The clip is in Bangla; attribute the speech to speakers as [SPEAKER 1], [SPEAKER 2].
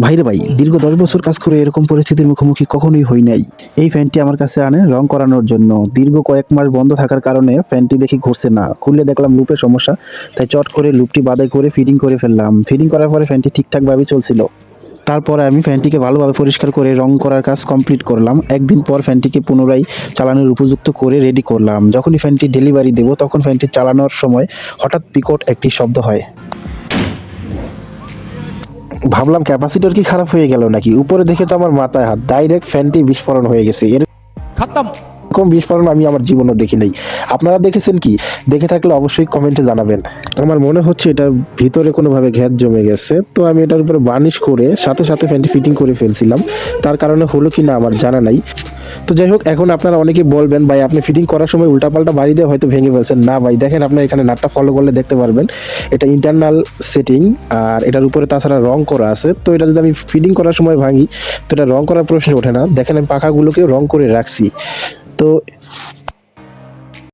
[SPEAKER 1] ভাইরে ভাই, দীর্ঘ 10 বছর কাজ করে এরকম পরিস্থিতির মুখোমুখি কখনোই হই নাই। এই ফ্যানটি আমার কাছে আনে রং করানোর জন্য। দীর্ঘ কয়েক মাস বন্ধ থাকার কারণে ফ্যানটি দেখি ঘুরছে না। খুললে দেখলাম লুপের সমস্যা, তাই চট করে লুপটি বাদাই করে ফিটিং করে ফেললাম। ফিটিং করার পরে ফ্যানটি ঠিকঠাকভাবেই চলছিল। তারপরে আমি ফ্যানটিকে ভালোভাবে পরিষ্কার করে রং করার কাজ কমপ্লিট করলাম। একদিন পর ফ্যানটিকে পুনরায় চালানোর উপযুক্ত করে রেডি করলাম। যখনই ফ্যানটি ডেলিভারি দেব তখন ফ্যানটি চালানোর সময় হঠাৎ বিকট একটি শব্দ হয়। ভাবলাম ক্যাপাসিটর কি খারাপ হয়ে গেল নাকি, উপরে দেখে তো আমার মাথায় হাত, ডাইরেক্ট ফ্যানটি বিস্ফোরণ হয়ে গেছে। এরকম বিস্ফোরণ আমি আমার জীবনও দেখি নাই। আপনারা দেখেছেন কি? দেখে থাকলে অবশ্যই কমেন্টে জানাবেন। আমার মনে হচ্ছে এটার ভিতরে কোনোভাবে ঘ্যাস জমে গেছে, তো আমি এটার উপরে বার্নিশ করে সাথে সাথে ফ্যানটি ফিটিং করে ফেলছিলাম। তার কারণে হলো কি না আমার জানা নাই। তো যাই হোক, এখন আপনারা অনেকেই বলবেন ভাই আপনি ফিটিং করার সময় উল্টাপাল্টা বাড়ি দিয়ে হয়তো ভেঙে ফেলছেন। না ভাই, দেখেন আপনার এখানে নাটটা ফলো করলে দেখতে পারবেন এটা ইন্টারনাল সেটিং, আর এটার উপরে তাছাড়া রং করা আছে। তো এটা যদি আমি ফিটিং করার সময় ভাঙি তো এটা রং করার প্রশ্ন ওঠে না। দেখেন আমি পাখাগুলোকে রং করে রাখছি। তো